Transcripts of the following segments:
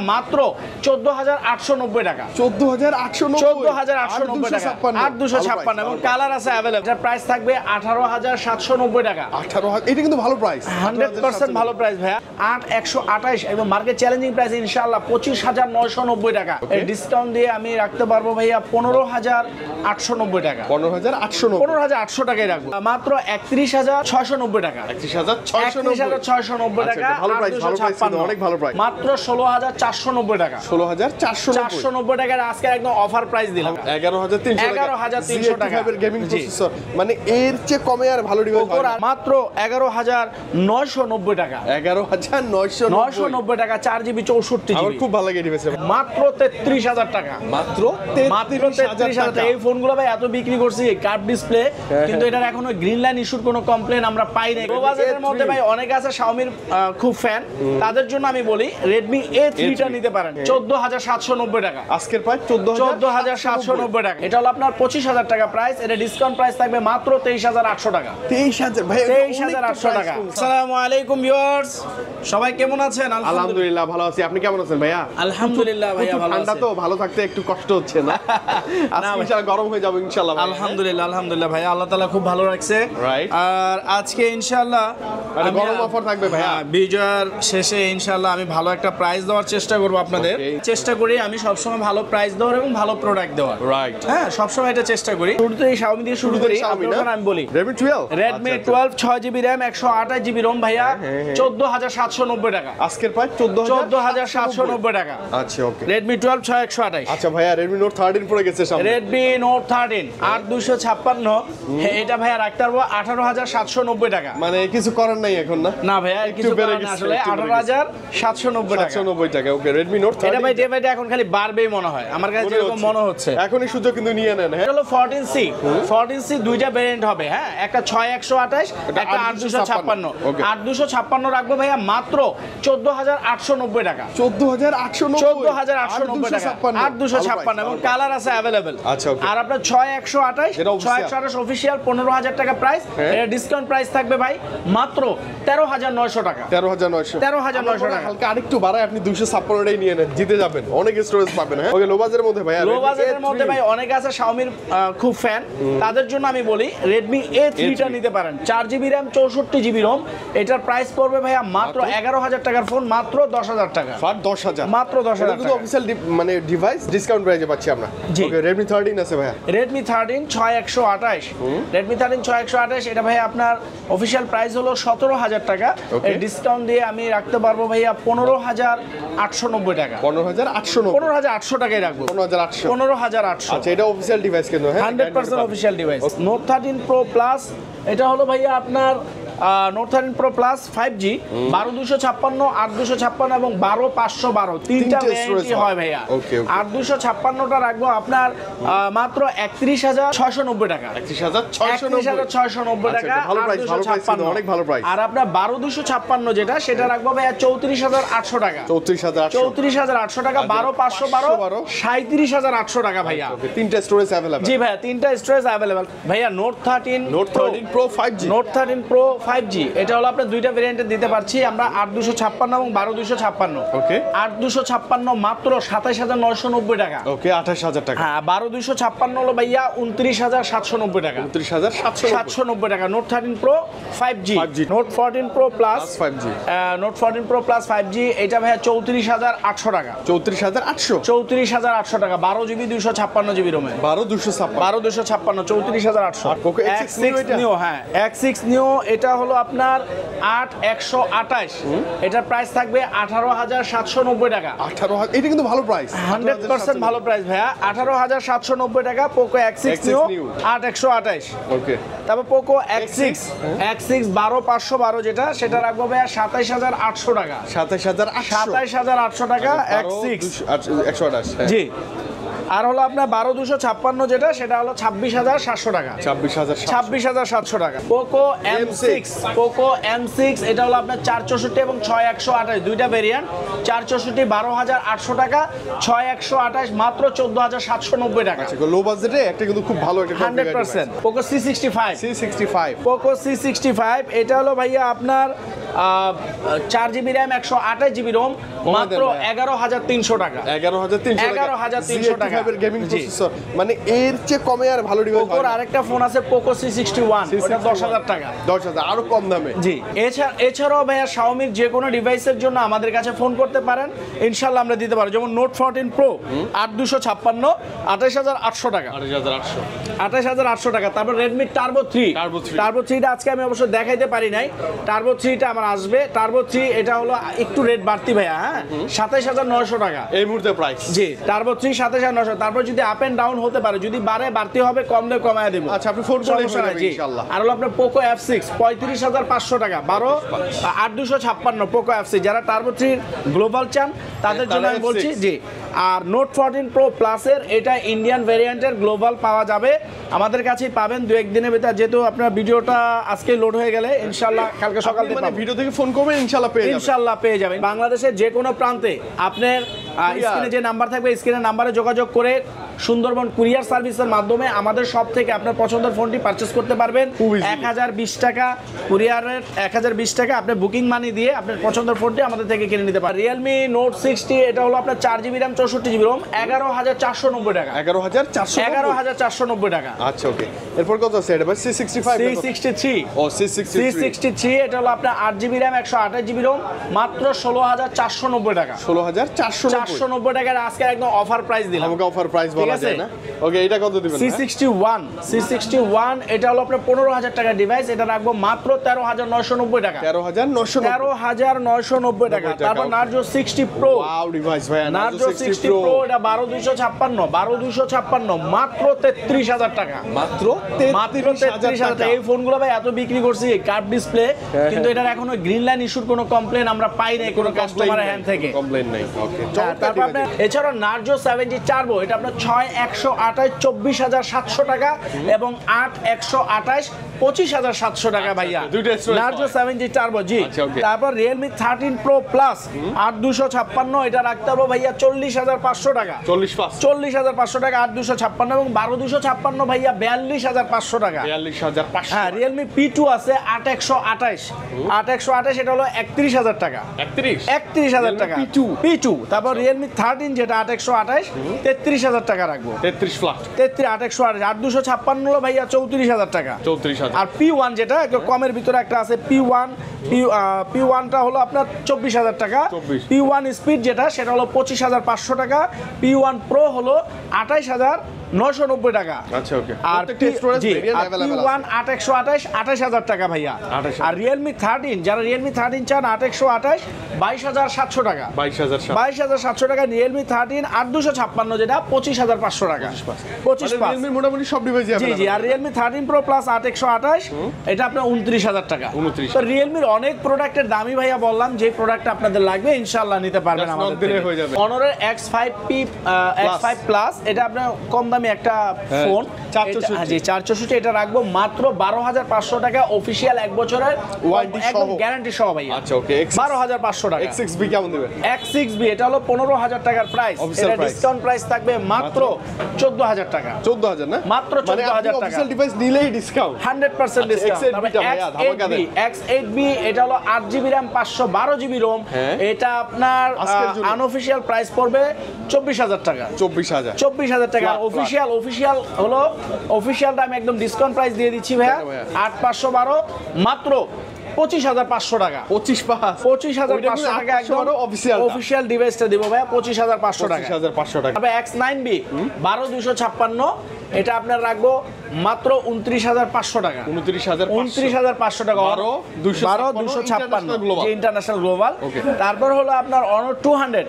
মাত্র 14,890 টাকা। 14,890 টাকা 8256 এবং কালার আছে अवेलेबल। এটার প্রাইস থাকবে 18,790 টাকা। 18,000 এটা কিন্তু ভালো প্রাইস, 100% ভালো প্রাইস ভাইয়া। 8128 এবং মার্কেট চ্যালেঞ্জিং প্রাইস ইনশাআল্লাহ 25,990 টাকা। এই ডিসকাউন্ট দিয়ে আমি রাখতে পারবো ভাইয়া 15,890 টাকা। 15,800 টাকায় রাখবো। মাত্র 31,690 টাকা। 31,690 টাকা। ভালো প্রাইস, ভালো প্রাইস, অনেক ভালো প্রাইস। মাত্র 16,490 টাকা। 16,490 টাকার আজকে একদম অফার প্রাইস দিলাম। 11,300 টাকা গেমিং প্রসেসর, মানে এর চেয়ে কমে আর ভালো ডিভাইস হয় না। মাত্র 11,990 টাকা। 11,990 টাকা 4GB 64GB। আমার খুব ভালো লাগে ডিভাইস। মাত্র 33,000 টাকা। মাত্র 33,000 টাকা। এই ফোনগুলো ভাই এত বিক্রি করছি কার্ভ ডিসপ্লে, কিন্তু এটার এখনো গ্রিন লাইন ইস্যুর কোনো কমপ্লেন আমরা পাই নাই। লো বাজেটের মধ্যে ভাই অনেকে আছে Xiaomi খুব ফ্যান, তাদের জন্য আমি বলি Redmi A3 টা নিতে পারেন 14,790 টাকা। আজকের প্রাইস 14,790 টাকা। এটা হলো আপনার 25,000 টাকা প্রাইস। এটা ডিসকাউন্ট প্রাইস থাকবে মাত্র 23,800 টাকা। 23,000 ভাই, 23,800 টাকা। আসসালামু আলাইকুম ভিউয়ার্স, সবাই কেমন আছেন? আলহামদুলিল্লাহ ভালো আছি। আপনি কেমন আছেন ভাইয়া? আলহামদুলিল্লাহ ভাইয়া ভালো আছি। ঠান্ডা তো ভালো থাকতে একটু কষ্ট হচ্ছে না? আজকে ইনশাআল্লাহ গরম হয়ে যাবে ইনশাআল্লাহ। আলহামদুলিল্লাহ ভাইয়া, আল্লাহ তাআলা খুব ভালো রাখছে। রাইট। আর আজকে ইনশাআল্লাহ গরম অফার থাকবে ভাইয়া। বিজয়ের শেষে ইনশাআল্লাহ আমি ভালো একটা প্রাইস দেওয়ার চেষ্টা করব আপনাদের। চেষ্টা করি আমি সবসময় ভালো প্রাইস দেওয়ার এবং ভালো প্রোডাক্ট দেওয়ার। রাইট। হ্যাঁ, সবসময় এটা চেষ্টা করি। শুরুতেই Xiaomi দিয়ে শুরু করি। আপনাদের আমি বলি Redmi 12 Redmi 12 6GB RAM 128GB ROM ভাইয়া 14,790 টাকা। আজকের প্রাইস 14,790 টাকা। আচ্ছা ওকে। Redmi 12 6128। আচ্ছা ভাইয়া, Redmi Note 13 পড়ে গেছে সামনে। Redmi Note 13 8256, এটা ভাইয়া রাখতে পারবো 18,790 টাকা। মানে কিছু করার নাই এখন না? না ভাইয়া, কিছু করার না আসলে 18,790 টাকা। 790 টাকা। ওকে, Redmi Note 13 এটা ভাই ডে বাই ডে এখন খালি বাড়বেই মনে হয়, আমার কাছে যেরকম মনে হচ্ছে। এখনই সুযোগ কিন্তু নিয়ে নেন। হ্যাঁ, এটা হলো 14C দুইটা ভেরিয়েন্ট হবে। হ্যাঁ, একটা 6128, একটা 8256। 8256 রাখবো ভাইয়া মাত্র 14,890 টাকা। 14,890 টাকা। 8256 এবং কালার আছে अवेलेबल। আচ্ছা ওকে। আর আপনার 6128 অফিশিয়াল 15,000 টাকা প্রাইস। এর ডিসকাউন্ট প্রাইস থাকবে ভাই মাত্র 13,900 টাকা। 13,900 টাকা। হালকা আরেকটু বাড়ায় আপনি 256 টাই নিয়ে নেন, জিতে যাবেন, অনেক স্টোরেজ পাবেন। হ্যাঁ, ওকে। লো বাজেটের মধ্যে ভাইয়া, লো বাজেটের মধ্যে ভাই অনেকে আছে Xiaomi খুব ফ্যান, তাদের জন্য আমি বলি Redmi A3 টা নিতে পারেন। 4GB RAM 64GB ROM। এটার প্রাইস পড়বে ভাইয়া মাত্র 11,000 টাকার ফোন, মাত্র 10,000 টাকা। 10,000 মাত্র 10,000 টাকা। অফিশিয়াল মানে ডিভাইস ডিসকাউন্ট প্রাইসে পাচ্ছি আমরা। ওকে। Redmi 13 আছে ভাইয়া। Redmi 13 6128। Redmi 13 6128 এটা ভাই আপনার অফিশিয়াল প্রাইস হলো 17,000 টাকা। এই ডিসকাউন্ট দিয়ে আমি রাখতে পারবো ভাইয়া 15,890 টাকা। 15,800 টাকায় রাখবো। 15,800। আচ্ছা, এটা অফিশিয়াল ডিভাইস কিন্তু। হ্যাঁ, 100% official device. Note 13 Pro Plus এটা হলো ভাইয়া আপনার Note 13 Pro Plus 5G 1256, 8256 এবং 12512 তিনটা ভেরিয়েন্টই হয় ভাইয়া। 8256টা রাখবো আপনার মাত্র 31,690 টাকা। 31,690 টাকা। ভালো প্রাইস, ভালো প্রাইস, অনেক ভালো প্রাইস। আর আপনার 12256 যেটা, সেটা রাখবো ভাইয়া 34,800 টাকা। 34,800 টাকা। 12512 37,800 টাকা ভাইয়া। তিনটা স্টোরেজ अवेलेबल। জি ভাইয়া, তিনটা স্টোরেজ अवेलेबल ভাইয়া। Note 13 Pro 5G। Note 13 Pro 5G এটা হলো আপনার দুইটা ভেরিয়েন্টে দিতে পারছি আমরা, 8256 এবং 12256। ওকে। 8256 মাত্র 27,990 টাকা। ওকে, 28,000 টাকা। হ্যাঁ, 12256 হলো ভাইয়া 29,790 টাকা। 29,790 টাকা। Note 13 Pro 5G। Note 14 Pro Plus 5G। Note 14 Pro Plus 5G এটা ভাইয়া 34,800 টাকা। 34,800 34,800 টাকা। 12GB 256GB ROM। 12,256 34,800। Poco X6 Neo, হ্যাঁ, X6 Neo এটা হলো আপনার 8128। এটার প্রাইস থাকবে 18,790 টাকা। 18,000। এটা কিন্তু ভালো প্রাইস, 100% ভালো প্রাইস ভাইয়া। 18,790 টাকা। Poco X6 Neo 8128। ওকে। তারপর Poco X6 12512 যেটা, সেটা রাখবো ভাইয়া 27,800 টাকা। 27,800 টাকা X6 128। জি। আর হলো আপনার 12256 যেটা, সেটা হলো 26,700 টাকা। 26,700 টাকা। Poco M6 এটা হলো আপনার 464 এবং 6128 দুইটা ভেরিয়েন্ট। 464 12,800 টাকা, 6128 মাত্র 14,790 টাকা। লো বাজেটে একটা কিন্তু খুব ভালো একটা 100%। Poco C65 C65 Poco C65 এটা হলো ভাইয়া আপনার 4GB RAM 128GB ROM মাত্র 11300 টাকা। 11300 টাকা গেমিং প্রসেসর, মানে এর চেয়ে কমে আর ভালো ডিভাইস পোকোর আরেকটা ফোন আছে পোকো C61, ওটা 10000 টাকা। 10000 আরো কম দামে। জি, এছাড়াও ভাইয়া শাওমির যে কোনো ডিভাইসের জন্য আমাদের কাছে ফোন করতে পারেন, ইনশাআল্লাহ আমরা দিতে পারবো। যেমন নোট 14 প্রো 8256 28800 টাকা, 28800 টাকা। তারপর রেডমি টার্বো 3টা আজকে আমি অবশ্য দেখাইতে পারি নাই, টার্বো 3টা আমার আসবে। টার্বো 3 এটা হলো একটু রেট বাড়তি ভাইয়া, হ্যাঁ 27900 টাকা এই মুহূর্তে প্রাইস। জি, টার্বো 3 27900। তারপর যদি আপ এন্ড ডাউন হতে পারে, যদি বাড়ে বাড়তি হবে, কমলে কমায় দেব। আচ্ছা, আপনি ফোন করে ইনশাআল্লাহ। আর হলো আপনার পোকো F6 35500 টাকা, 8256 পোকো F6। যারা টার্বো 3 গ্লোবাল চান তাদের জন্য আমি বলছি। জি, আর নোট 14 প্রো প্লাসের এটা ইন্ডিয়ান ভেরিয়েন্টের গ্লোবাল পাওয়া যাবে, আমাদের কাছেই পাবেন 2-1 দিনের ভিতরে। যেহেতু আপনার ভিডিওটা আজকে লোড হয়ে গেলে ইনশাআল্লাহ কালকে সকাল থেকে ভিডিও থেকে ফোন করবেন, ইনশাআল্লাহ পেয়ে যাবেন। বাংলাদেশের যে কোনো প্রান্তে আপনার স্ক্রিনে যে নাম্বার থাকবে, স্ক্রিনের নাম্বারে যোগাযোগ করে সুন্দরবন কুরিয়ার সার্ভিসের মাধ্যমে আমাদের সব থেকে আপনার পছন্দের ফোনটি পারচেজ করতে পারবেন। 1020 টাকা কুরিয়ারের 1020 টাকা আপনি বুকিং মানি দিয়ে আপনার পছন্দের ফোনটি আমাদের থেকে কিনে নিতে পারেন। রিয়েলমি নোট 60 এটা হলো আপনার 4GB RAM 64GB ROM 11490 টাকা। 11490 টাকা। আচ্ছা, ওকে। এরপর কত আছে এটা ভাই? C63 ও C63 এটা হলো আপনার 8GB RAM 128GB ROM মাত্র 16490 টাকা। 16490 টাকার আজকে একদম অফার প্রাইস দিলাম। আমাকে অফার প্রাইস বলা যায় না। ওকে, এটা কত দিবেন? C61 এটা হলো আপনার 15000 টাকার ডিভাইস, এটা রাখবো মাত্র 13990 টাকা। 13990 টাকা। তারপর নার্জো 60 প্রো, ওয়াও ডিভাইস ভাই, নার্জো 60 প্রো এটা 12256 মাত্র 33000 টাকা। মাত্র 33000 টাকা। এই ফোনগুলো ভাই এত বিক্রি করছি, কার্ভ ডিসপ্লে, কিন্তু এটার এখনো গ্রিন লাইন ইস্যুর কোনো কমপ্লেন আমরা পাই নাই কোনো কাস্টমারের হ্যান্ড থেকে। কমপ্লেন নাই। ওকে, তারপর আপনার এছাড়াও নার্জো 7G টার্বো এটা আপনার 6128 24700 টাকা এবং 8128 25700 টাকা ভাইয়া। Narzo 7G turbo. জি, তারপর রিয়েলমি 13 প্রো প্লাস 8256 এটা রাখতে হবে ভাইয়া 40500 টাকা। 40500 টাকা 8256 এবং 12256 ভাইয়া 42500 টাকা। 42500। হ্যাঁ, রিয়েলমি P2 আছে 8128 এটা হলো 31000 টাকা। 31000 টাকা P2। তারপর রিয়েলমি 13 যেটা 8128 33000 টাকা রাখবো। 33 ফ্ল্যাট 8128 8256 হলো ভাইয়া 34000 টাকা। 34000। আর P1 যেটা একটু কমের ভিতরে একটা আছে P1টা হলো আপনার 24000 টাকা। P1 স্পিড যেটা সেটা হলো 25500 টাকা। P1 প্রো হলো 28990 টাকা। আচ্ছা, ওকে। আর P1 8128 টাকা ভাইয়া। আর রিয়েলমি 13 যারা রিয়েলমি 13 চান 8128 22700 টাকা। 22700 টাকা রিয়েলমি 13 8256 যেটা 25500 টাকা। 25 রিয়েলমি মোটামুটি সব ডিভাইসই আছে। জি, আর রিয়েলমি 13 প্রো প্লাস 8128 এটা আপনার 29000 টাকা। তো রিয়েলমির অনেক প্রোডাক্টের দামি ভাইয়া বললাম, যে প্রোডাক্ট আপনাদের লাগবে ইনশাআল্লাহ নিতে পারবেন আমাদের থেকে। অনরের X5P X5 প্লাস এটা আপনার কম দামি একটা ফোন 464 এটা রাখবো মাত্র 12500 টাকা অফিশিয়াল 1 বছরের একদম গ্যারান্টি সহ ভাইয়া। আচ্ছা, ওকে। 12500 টাকা। X6B কেমন দিবেন? X6B এটা হলো 15000 টাকার প্রাইস, এটা ডিসকাউন্ট প্রাইস থাকবে মাত্র 14000 টাকা। 14000 না? মাত্র 14000 টাকা। অফিশিয়াল ডিভাইস নিলেই ডিসকাউন্ট 100% ডিসকাউন্ট। X8B এটা হলো 8GB RAM 512GB ROM, এটা আপনার আনঅফিশিয়াল প্রাইস পড়বে 24000 টাকা। 24000 টাকা। অফিশিয়াল হলো অফিশিয়ালটা আমি একদম ডিসকাউন্ট প্রাইস দিয়ে দিচ্ছি ভাইয়া 8512 মাত্র 25500 টাকা। 25500 টাকা একদম অফিশিয়াল ডিভাইসটা দিব ভাইয়া 25500 টাকা। 25500 টাকা। তবে X9B 12256 এটা আপনার রাখবো মাত্র 29500 টাকা। 29500 টাকা। 12256 ইন্টারন্যাশনাল গ্লোবাল। তারপর হলো আপনার Honor 200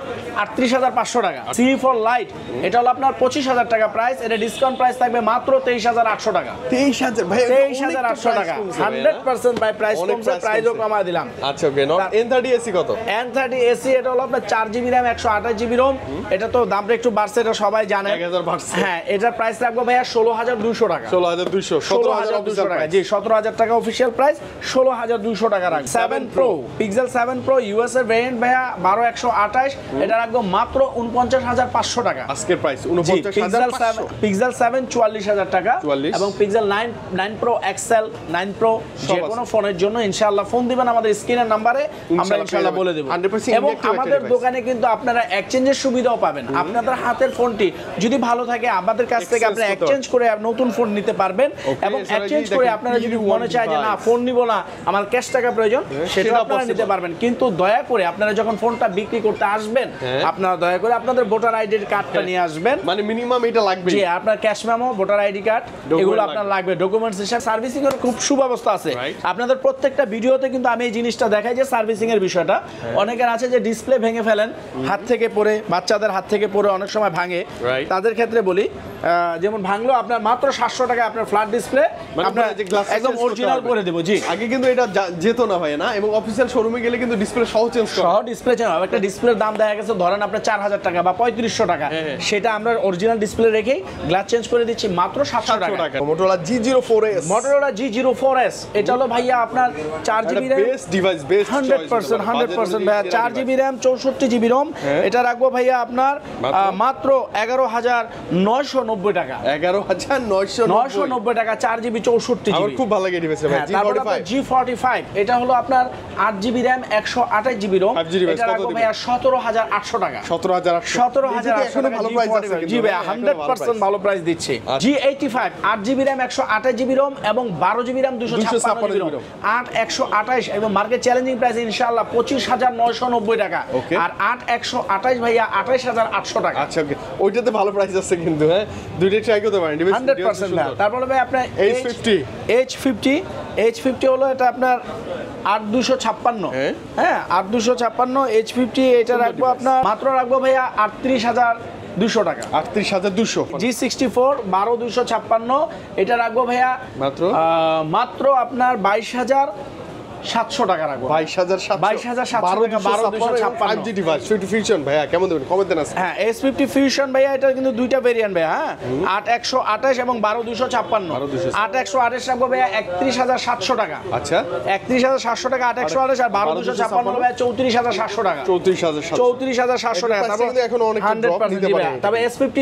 38500 টাকা। C4 লাইট এটা হলো আপনার 25000 টাকা প্রাইস, এটা ডিসকাউন্ট প্রাইস থাকবে মাত্র 23800 টাকা। 23000 ভাই, 23800 টাকা 100% বাই প্রাইস কমছে, প্রাইসও কমায় দিলাম। আচ্ছা, ওকে। N30 AC কত? N30 AC এটা হলো আপনার 4GB RAM 128GB ROM, এটা তো দামটা একটু বাড়ছে, এটা সবাই জানে। 1000 বাড়ছে। হ্যাঁ, এটার প্রাইস রাখবো ভাই ভাইয়া 16200 টাকা। 16200 16200 টাকা, জি 17000 টাকা অফিশিয়াল প্রাইস, 16200 টাকা রাখবো। 7 Pro, Pixel 7 Pro ইউএস এর ভেরিয়েন্ট ভাইয়া 12128, এটা রাখবো মাত্র 49500 টাকা আজকের প্রাইস। 49500। Pixel 7 44000 টাকা 44 এবং Pixel 9 Pro XL 9 Pro যে কোনো ফোনের জন্য ইনশাআল্লাহ ফোন দিবেন আমাদের স্ক্রিনের নম্বরে, আমরা ইনশাআল্লাহ বলে দেব। 100% এবং আমাদের দোকানে কিন্তু আপনারা এক্সচেঞ্জের সুবিধাও পাবেন। আপনাদের হাতের ফোনটি যদি ভালো থাকে আমাদের কাছ থেকে আপনি এক্সচেঞ্জ করে নতুন ফোন নিতে পারবেন, এবং এক্সচেঞ্জ করে আপনারা যদি মনে চায় যে না ফোন নিব না আমার ক্যাশ টাকা প্রয়োজন, সেটা আপনারা নিতে পারবেন। কিন্তু দয়া করে আপনারা যখন ফোনটা বিক্রি করতে আসবেন আপনারা দয়া করে আপনাদের ভোটার আইডির কার্ডটা নিয়ে আসবেন। মানে মিনিমাম এটা লাগবে, জি আপনার cash memo, voter ID card এগুলো আপনার লাগবে, ডকুমেন্টস হিসাবে। সার্ভিসিং এর খুব সুব্যবস্থা আছে আপনাদের প্রত্যেকটা ভিডিওতে, কিন্তু আমি এই জিনিসটা দেখাই যে সার্ভিসিং এর বিষয়টা। অনেকের আছে যে ডিসপ্লে ভেঙে ফেলেন, হাত থেকে পড়ে, বাচ্চাদের হাত থেকে পড়ে অনেক সময় ভাঙে, তাদের ক্ষেত্রে বলি যেমন ভাঙলো আপনার মাত্র 700 টাকা আপনার ফ্ল্যাট ডিসপ্লে আপনার একদম অরিজিনাল করে দেব। জি আগে কিন্তু এটা যেত না ভাই না, এবং অফিশিয়াল শোরুমে গেলে কিন্তু ডিসপ্লে সহ চেঞ্জ করা, সহ ডিসপ্লে চেঞ্জ হবে। একটা ডিসপ্লের দাম দেখা গেছে ধরেন আপনার 4000 টাকা বা 3500 টাকা, সেটা আমরা অরিজিনাল ডিসপ্লে রেখেই গ্লাস চেঞ্জ করে দিচ্ছি মাত্র 700 টাকা। Motorola G04s, Motorola G04s এটা হলো ভাইয়া আপনার 4GB RAM, best device, best 100% ভাইয়া 4GB RAM 64GB ROM, এটা রাখবো ভাইয়া আপনার মাত্র 11990 টাকা। 11990 টাকা 4GB 64GB। আমার খুব ভালো লাগে ডিভাইসটা ভাই। G45 এটা হলো আপনার 8GB RAM 128GB ROM, এটা রাখবো ভাইয়া 17800 টাকা। 17800 এখনো ভালো প্রাইস আছে। জি ভাইয়া 100% ভালো প্রাইস দিচ্ছি। G85 8GB RAM 128GB ROM এবং 12GB RAM 256GB ROM, 8128 এবং মার্কেট চ্যালেঞ্জিং প্রাইস ইনশাআল্লাহ 25990 টাকা। আর 8128 ভাইয়া 28800 টাকা। আচ্ছা ওকে, ওইটাতে ভালো প্রাইস আছে কিন্তু, হ্যাঁ দুইটা ট্রাই করতে পারেন 100% ভাই। তারপরে ভাই আপনার H50 হলো এটা আপনার 8256, হ্যাঁ 8256 H50, এটা রাখবো আপনার মাত্র রাখবো ভাইয়া 38200 টাকা। 38200। G64 12256 এটা রাখবো ভাইয়া মাত্র আপনার 22700 টাকা রাখবো। 22700 টাকা 12256 5G ডিভাইস। ফিউশন ভাইয়া কেমন দেবেন, কমেন্ট দেন। হ্যাঁ S50 ফিউশন ভাইয়া এটা কিন্তু দুইটা ভেরিয়েন্ট ভাইয়া, হ্যাঁ 8128 এবং 12256। 8128 রাখবো ভাইয়া 31700 টাকা। আচ্ছা 31700 টাকা 8128, আর 12256 ভাইয়া 34700 টাকা। 34700 টাকা। তারপর এখনো অনেক ড্রপ নিতে পারে। তবে S50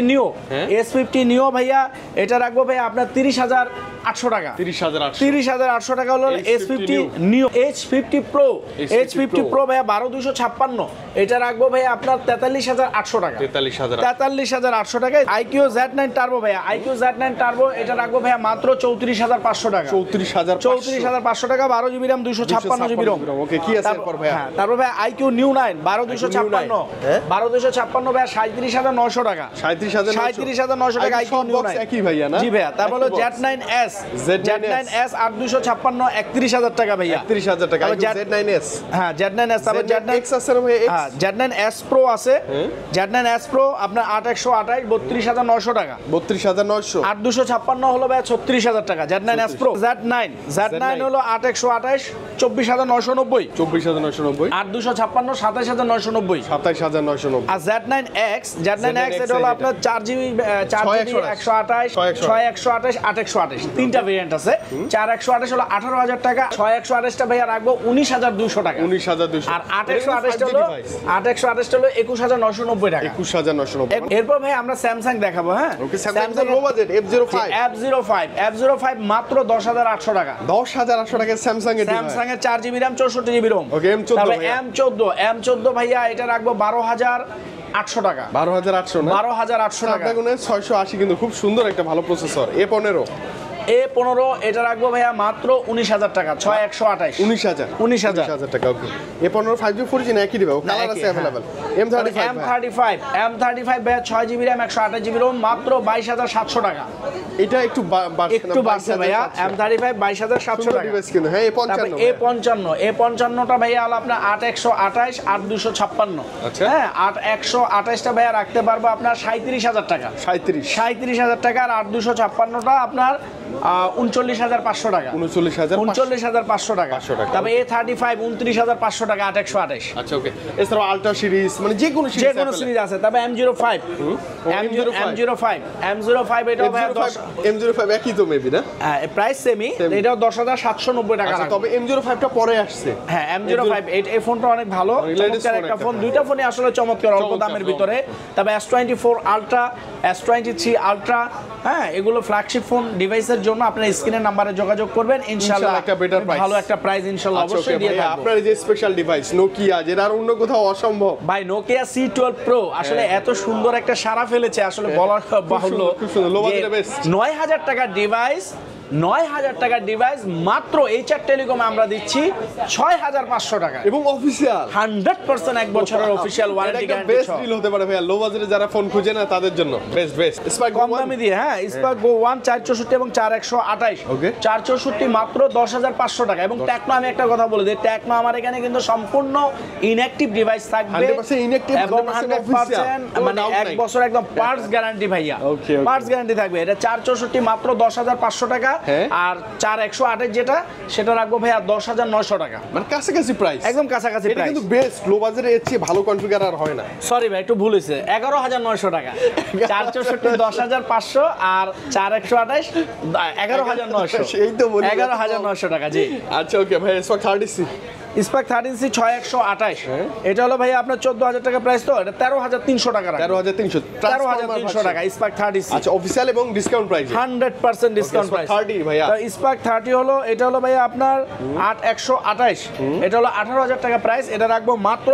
নিও ভাইয়া এটা রাখবো ভাইয়া আপনার 30800 টাকা। 30800 টাকা হলো S50 নিও। H50 Pro ভাইয়া 12256 এটা রাখবো ভাইয়া আপনার 43800 টাকা। 43800 টাকা। IQ Z9 টার্বো ভাইয়া, IQ Z9 টার্বো এটা রাখবো ভাইয়া মাত্র 34500 টাকা। 34500 টাকা 12GB RAM 256GB ROM। ওকে কি আছে এরপর ভাইয়া? হ্যাঁ তারপর ভাইয়া IQ New 9 12256 ভাইয়া 37900 টাকা। 37900 টাকা IQ New 9 একই ভাইয়া না? জি ভাইয়া। তারপর হলো Z9s 8256 31000 টাকা ভাইয়া। 31000 টাকা Z9s। হ্যাঁ Z9s। তারপর Z9X আছে না ভাইয়া? হ্যাঁ Z9s Pro আছে। Z9s Pro আপনার 8128 32900 টাকা। 32900। 8256 হলো ভাইয়া 36000 টাকা। Z9s Pro Z9 হলো 8128 24990। 24990। 8256 27990। 27990। আর Z9X এটা হলো আপনার 4GB 128 6128 8128 তিনটা ভেরিয়েন্ট আছে। 4128 হলো 18000 টাকা। 6128 টা ভাইয়া রাখবো 19200 টাকা। 19200। আর 8128 হলো 21990 টাকা। 21990। এরপর ভাই আমরা স্যামসাং দেখাবো। হ্যাঁ ওকে স্যামসাং লো বাজেট F05 মাত্র 10800 টাকা। 10800 টাকা স্যামসাং এর স্যামসাং এর 4GB RAM 64GB ROM। ওকে M14 ভাইয়া এটা রাখবো 12800 টাকা। 12800 না? 12800 টাকা। 680 কিন্তু খুব সুন্দর একটা ভালো প্রসেসর। A15 এটা রাখবো ভাইয়া মাত্র 19000 টাকা। 6128 19000 টাকা। ওকে A15 5G 4G না একই দিবে, কালার আছে अवेलेबल। M35 ভাইয়া 6GB RAM 128GB ROM মাত্র 22700 টাকা। এটা একটু বাড়ছে ভাইয়া। M35 22700 টাকা ডিভাইস কিন্তু। হ্যাঁ A55 টা ভাইয়া হলো আপনার 8128 8256। আচ্ছা হ্যাঁ 8128 টা ভাইয়া রাখতে পারবো আপনার 37000 টাকা। 37000 টাকা। আর 8256 টা আপনার 39,500 টাকা। 39,500 টাকা। তবে A35 29,500 টাকা 828। আচ্ছা ওকে। এছাড়াও আলট্রা সিরিজ মানে যে কোনো সিরিজ আছে। তবে M05 এটাও ভাই M05 একই তো মেবি না? হ্যাঁ প্রাইস সেমি, এটাও 10,790 টাকা। আচ্ছা তবে M05 টা পরে আসছে। হ্যাঁ M05 এই ফোনটা অনেক ভালো, চমৎকার একটা ফোন। দুইটা ফোনই আসলে চমৎকার অল্প দামের ভিতরে। তবে S24 আলট্রা, S23 আলট্রা, হ্যাঁ এগুলো ফ্ল্যাগশিপ ফোন ডিভাইসের জন্য আপনার স্ক্রিনের নম্বরে যোগাযোগ করবেন, ইনশাআল্লাহ একটা বেটার প্রাইস, ভালো একটা প্রাইস ইনশাআল্লাহ অবশ্যই দিয়ে থাকবো। আপনার এই যে স্পেশাল ডিভাইস নোকিয়া, যেটা আর অন্য কোথাও অসম্ভব ভাই, নোকিয়া C12 Pro আসলে এত সুন্দর একটা সাড়া ফেলেছে, আসলে বলার বাহুল্য। 9,000 টাকার ডিভাইস, 9,000 টাকার ডিভাইস মাত্র এইচআর টেলিকমে আমরা দিচ্ছি 6,500 টাকা এবং অফিশিয়াল 100% এক বছরের official warranty guarantee. Best deal হতে পারে ভাইয়া, লো বাজেটে যারা ফোন খুঁজে না তাদের জন্য বেস্ট স্পার্ক কম দামে দিয়ে। হ্যাঁ স্পার্ক গো 1 464 এবং 4128। 464 মাত্র 10,500 টাকা। এবং টেকনো, আমি একটা কথা বলে দিই, টেকনো আমার এখানে কিন্তু সম্পূর্ণ ইনঅ্যাকটিভ ডিভাইস থাকবে 100% ইনঅ্যাকটিভ এবং 100% মানে এক বছর একদম পার্টস গ্যারান্টি ভাইয়া, পার্টস গ্যারান্টি থাকবে। এটা 464 মাত্র 10,500 টাকা। আর 4128 যেটা সেটা রাখবো ভাইয়া 10,900 টাকা। মানে কাছাকাছি প্রাইস, একদম কাছাকাছি এটা প্রাইস। কিন্তু বেস্ট, লো বাজেটে এর চেয়ে ভালো কনফিগার আর হয় না। সরি ভাই একটু ভুল হয়েছে, 11,900 টাকা। 464 10,500 আর 4128 11,900। এই তো বলি 11,900 টাকা। জি আচ্ছা ওকে ভাই। Spark 30C, spark 13C 6128। এটা হলো ভাই আপনার 14,000 টাকা প্রাইস, তো এটা 13,300 টাকা। 13,300 টাকা স্পার্ক 30C। আচ্ছা অফিশিয়াল এবং ডিসকাউন্ট প্রাইস 100% ডিসকাউন্ট প্রাইস। 30 ভাইয়া। তো স্পার্ক 30 হলো, এটা হলো ভাইয়া আপনার 8128। এটা হলো 18,000 টাকা প্রাইস, এটা রাখবো মাত্র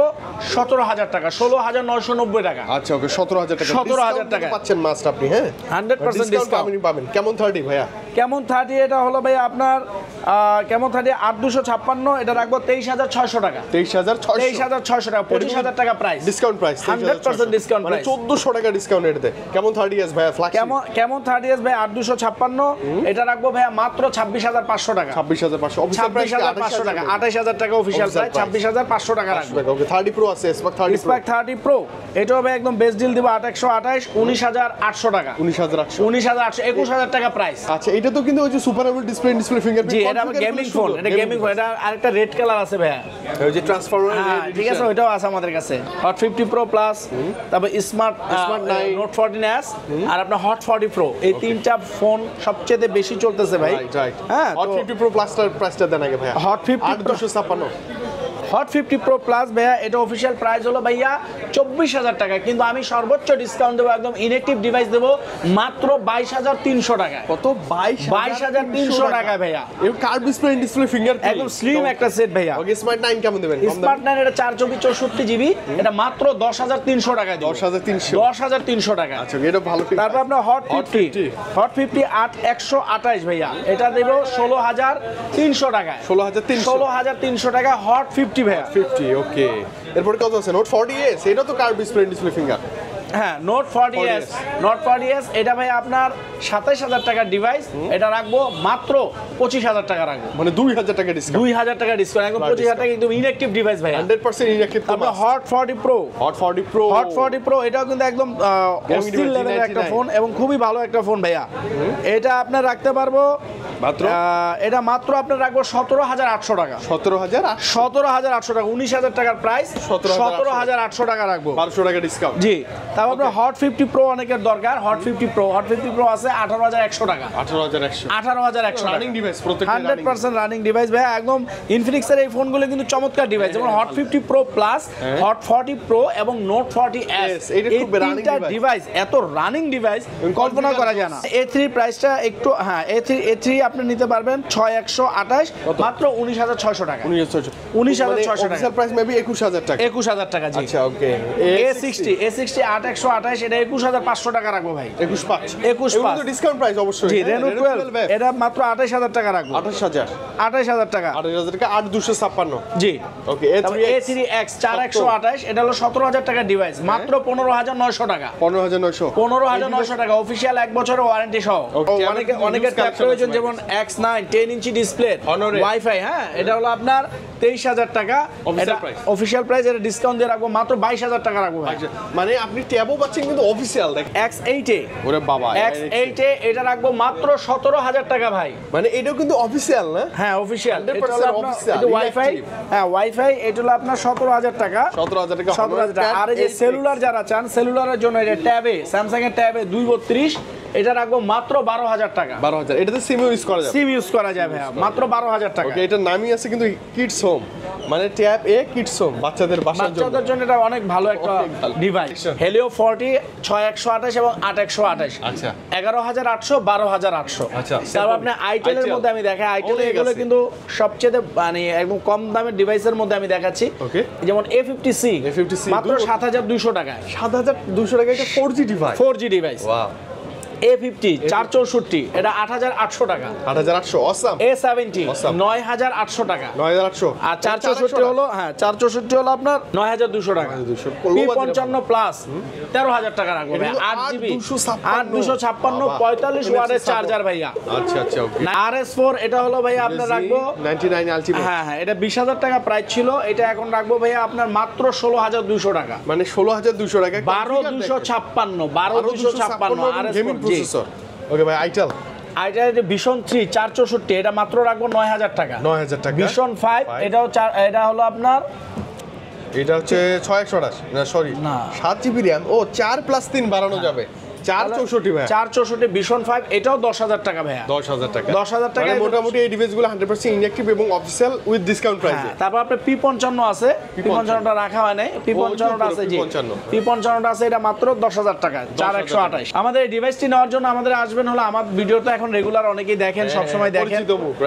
17,000 টাকা, 16,990 টাকা। আচ্ছা ওকে 17,000 টাকা। 17,000 টাকা পাচ্ছেন মাস্ট আপনি। হ্যাঁ 100% ডিসকাউন্ট পাবেন। কেমন 30 ভাইয়া? কেমন 30 এটা হলো ভাই আপনার কেমন 30 8256, এটা রাখবো 23,600 টাকা। 23,600 টাকা, 25,000 টাকা price, discount price 100% discount price, 1400 টাকা ডিসকাউন্ট এটাতে। কেমন 30s ভাইয়া ফ্ল্যাগশিপ? কেমন 30s ভাই 8256, এটা রাখবো ভাইয়া মাত্র 26,500 টাকা। 26,500 অফিশিয়াল প্রাইস 26,500 টাকা, 28,000 টাকা অফিশিয়াল প্রাইস, 26,500 টাকা রাখবো। ওকে 30 প্রো আছে, স্পার্ক 30 প্রো এটাও ভাই একদম বেস্ট ডিল দিব 8128, 19,800 টাকা। 19,800 21,000 টাকা প্রাইস। আচ্ছা এটা তো কিন্তু ওই যে সুপার আমোলেড ডিসপ্লে ফিঙ্গারপ্রিন্ট। জি এটা গেমিং ফোন, এটা গেমিং ফোন। এটা আরেকটা রেড কালার আছে ভাইয়া, ওই যে ট্রান্সফরমার। হ্যাঁ ঠিক আছে, ওইটাও আছে আমাদের কাছে। হট 50 প্রো প্লাস, তারপর স্মার্ট 9 নোট 14s আর আপনার হট 40 প্রো, এই তিনটা ফোন সবচেয়ে বেশি চলতেছে ভাই। হ্যাঁ হট 50 প্রো প্লাসটার প্রাইসটা দেন আগে ভাইয়া। হট 50 8256 হট 50 প্রো প্লাস ভাইয়া, এটা অফিশিয়াল প্রাইস হলো ভাইয়া 24,000 টাকা, কিন্তু আমি সর্বোচ্চ ডিসকাউন্ট দেবো, একদম ইনঅ্যাকটিভ ডিভাইস দেবো মাত্র 22,300 টাকা। কত? 22,300 টাকা ভাইয়া। এই কার্ভ ডিসপ্লে ফিঙ্গারপ্রিন্ট একদম স্লিম একটা সেট ভাইয়া। ওকে স্মার্ট 9 কেমন দেবেন? স্মার্ট 9 এটা 4GB 64GB, এটা মাত্র 10,300 টাকা। 10,300 টাকা। আচ্ছা এটা ভালো। তারপর আপনার হট 50 8128 ভাইয়া, এটা দেব 16,300 টাকা। 16,300 টাকা হট 50 ভাইয়া। 50 ওকে। এরপর কত আছে? নোট 40s, এটা তো কার্ভ ডিসপ্লে ফিঙ্গার। হ্যাঁ নোট 40s এটা ভাই আপনার 27,000 টাকার ডিভাইস, এটা রাখবো মাত্র 25,000 টাকা রাখবো, মানে 2,000 টাকা ডিসকাউন্ট। 2,000 টাকা ডিসকাউন্ট, একদম 25,000 টাকা একদম ইনঅ্যাকটিভ ডিভাইস ভাই, 100% ইনঅ্যাকটিভ। তারপর হট 40 প্রো এটাও কিন্তু একদম অস্থির লেভেলের একটা ফোন এবং খুবই ভালো একটা ফোন ভাইয়া। এটা আপনার রাখতে পারবো মাত্র, এটা মাত্র আপনার রাখবো 17,800 টাকা। 17,800 টাকা, 19,000 টাকার প্রাইস, 17,800 টাকা রাখবো, 1200 টাকা ডিসকাউন্ট। জি তারপর আপনার হট 50 প্রো অনেকের দরকার। হট 50 প্রো আছে 18,100 টাকা। 18,100 রানিং ডিভাইস, প্রত্যেকটা 100% রানিং ডিভাইস ভাই। একদম ইনফিনিক্সের এই ফোনগুলো কিন্তু চমৎকার ডিভাইস, যেমন hot 50 pro plus, hot 40 pro এবং নোট 40s, এই তিনটা ডিভাইস এত রানিং ডিভাইস কল্পনা করা যায় না। A3 প্রাইসটা একটু, হ্যাঁ A3 আপনি নিতে পারবেন 6128, মাত্র 19,600 টাকা। 19,600 টাকা অফিশিয়াল প্রাইস মেবি 21,000 টাকা। 21,000 টাকা। জি আচ্ছা ওকে। A60 8128, এটা 21,500 টাকা রাখবো ভাই। 21,500 তো ডিসকাউন্ট প্রাইস অবশ্যই। জি Reno 12 এটা মাত্র 28,000 টাকা রাখবো। 28,000 টাকা। 8256। জি ওকে। A3X 4128, এটা হলো 17,000 টাকা ডিভাইস, মাত্র 15,900 টাকা। 15,900 টাকা অফিশিয়াল এক বছরের ওয়ারেন্টি সহ। অনেকের ট্যাব প্রয়োজন, যেমন X9 10 ইঞ্চি ডিসপ্লে ওয়াইফাই, হ্যাঁ এটা হলো আপনার 23,000 টাকা অফিশিয়াল প্রাইস। এটা ডিসকাউন্ট দিয়ে রাখবো মাত্র 22,000 টাকা রাখবো ভাই। মানে আপনি ট্যাবও পাচ্ছেন কিন্তু অফিশিয়াল। দেখ X8 এ, ওরে বাবা, X8 এ এটা রাখবো মাত্র 17,000 টাকা ভাই। মানে এটাও কিন্তু অফিশিয়াল না? হ্যাঁ অফিশিয়াল, এটা হলো অফিশিয়াল ওয়াইফাই। হ্যাঁ ওয়াইফাই, এটা হলো আপনার 17,000 টাকা। 17,000 টাকা। 17,000 টাকা। আর এই যে সেলুলার যারা চান, সেলুলারের জন্য এটা ট্যাবে, স্যামসাং এর ট্যাবে 232, এটা রাখবো মাত্র 12,000 টাকা। 12,000, এটাতে সিম ইউজ করা যাবে। সিম ইউজ করা যাবে মাত্র 12,000 টাকা। ওকে, এটার নামই আছে কিন্তু কিডস হোম, মানে ট্যাব এ কিডস হোম, বাচ্চাদের বাসার জন্য। বাচ্চাদের জন্য এটা অনেক ভালো একটা ডিভাইস। হেলিও 40 6128 এবং 8128। আচ্ছা, 11,800 12,800। আচ্ছা, তারপর আপনি আইটেলের মধ্যে আমি দেখাই, আইটেল এগুলো কিন্তু সবচেয়ে মানে একদম কম দামের ডিভাইসের মধ্যে আমি দেখাচ্ছি। ওকে, যেমন A50C মাত্র 7,200 টাকায়। 7,200 টাকা এটা 4G device. 4G device. Wow. A50 464 এটা 8,800 টাকা। 8,800 অসাম। A70 9,800 টাকা। 9,800। আর 464 হলো, হ্যাঁ 464 হলো আপনার 9,200 টাকা। P55 প্লাস 13,000 টাকা রাখবো ভাই। 8GB 8,256 45 ওয়াটের চার্জার ভাইয়া। আচ্ছা আচ্ছা, ওকে। RS4 এটা হলো ভাইয়া আপনার রাখবো 99 আলটিমেট। হ্যাঁ হ্যাঁ, এটা 20,000 টাকা প্রাইস ছিল, এটা এখন রাখবো ভাইয়া আপনার মাত্র 16,200 টাকা। মানে 16,200 টাকা। 12,256 12,256 RS4 প্রসেসর। ওকে ভাই, আইটেল এটা ভিশন 3 464 এটা মাত্র রাখবো 9,000 টাকা। 9,000 টাকা। ভিশন 5 এটাও এটা হলো আপনার, এটা হচ্ছে 628, না সরি না 7GB RAM। ও 4+3 বাড়ানো যাবে। 464 ভাই, 464 ভিশন 5 এটাও 10,000 টাকা ভাইয়া। 10,000 টাকা। 10,000 টাকা। মানে মোটামুটি এই ডিভাইসগুলো 100% ইনঅ্যাকটিভ এবং অফিশিয়াল উইথ ডিসকাউন্ট প্রাইসে। তারপর আপনার P55 আছে, P55টা রাখা হয় নাই, P55টা আছে জি, P55টা আছে, এটা মাত্র 10,000 টাকা 4128। আমাদের এই ডিভাইসটি নেওয়ার জন্য আমাদের আসবেন হলো, আমার ভিডিও তো এখন রেগুলার অনেকেই দেখেন, সব সময় দেখেন।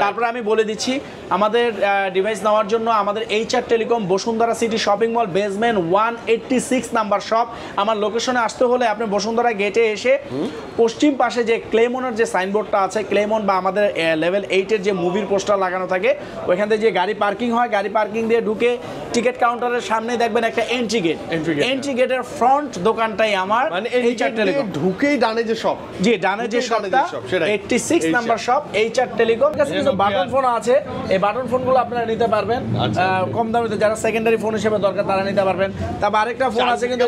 তারপরে আমি বলে দিচ্ছি আমাদের ডিভাইস নেওয়ার জন্য আমাদের HR telecom Bashundhara city shopping mall basement 186 number shop. আমার লোকেশনে আসতে হলে আপনি বসুন্ধরা গেটে এসে পশ্চিম পাশে যে ক্লেমনের যে সাইনবোর্ডটা আছে, ক্লেমন বা আমাদের লেভেল 8 এর যে মুভির পোস্টার লাগানো থাকে, ওইখান থেকে যে গাড়ি পার্কিং হয়, গাড়ি পার্কিং দিয়ে ঢুকে টিকিট কাউন্টারের সামনে দেখবেন একটা এন্ট্রি গেট। এন্ট্রি গেটের ফ্রন্ট দোকানটাই আমার মানে HR টেলিকম। ঢুকেই ডানে যে শপ, জি ডানে যে শপটা 86 নাম্বার শপ HR টেলিকম। কাছে কিছু বাটন ফোন আছে, এই বাটন ফোনগুলো আপনারা নিতে পারবেন কম দামে, যারা সেকেন্ডারি ফোন হিসেবে দরকার তারা নিতে পারবেন। তারপর আরেকটা ফোন আছে কিন্তু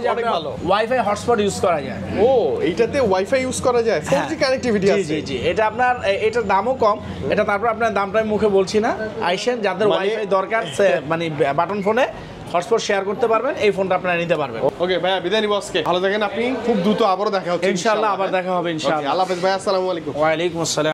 ওয়াইফাই হটস্পট ইউজ করা যায়। ও এইটাতে ওয়াইফাই ইউজ করা যায়, 4G কানেক্টিভিটি আছে। জি জি, এটা আপনার এটার দামও কম। এটা তারপর আপনার দামটা আমি মুখে বলছি না, আইসেন যাদের ওয়াইফাই দরকার মানে বাটন ফোনে হটস্পট শেয়ার করতে পারবেন, এই ফোনটা আপনারা নিতে পারবেন। ওকে ভাইয়া, বিদায় নিব আজকে। ভালো থাকেন আপনি, খুব দ্রুত আবারও দেখা হচ্ছে ইনশাআল্লাহ। আবার দেখা হবে ইনশাআল্লাহ। আল্লাহ হাফেজ ভাই, আসসালামু আলাইকুম। ওয়া আলাইকুম আসসালাম।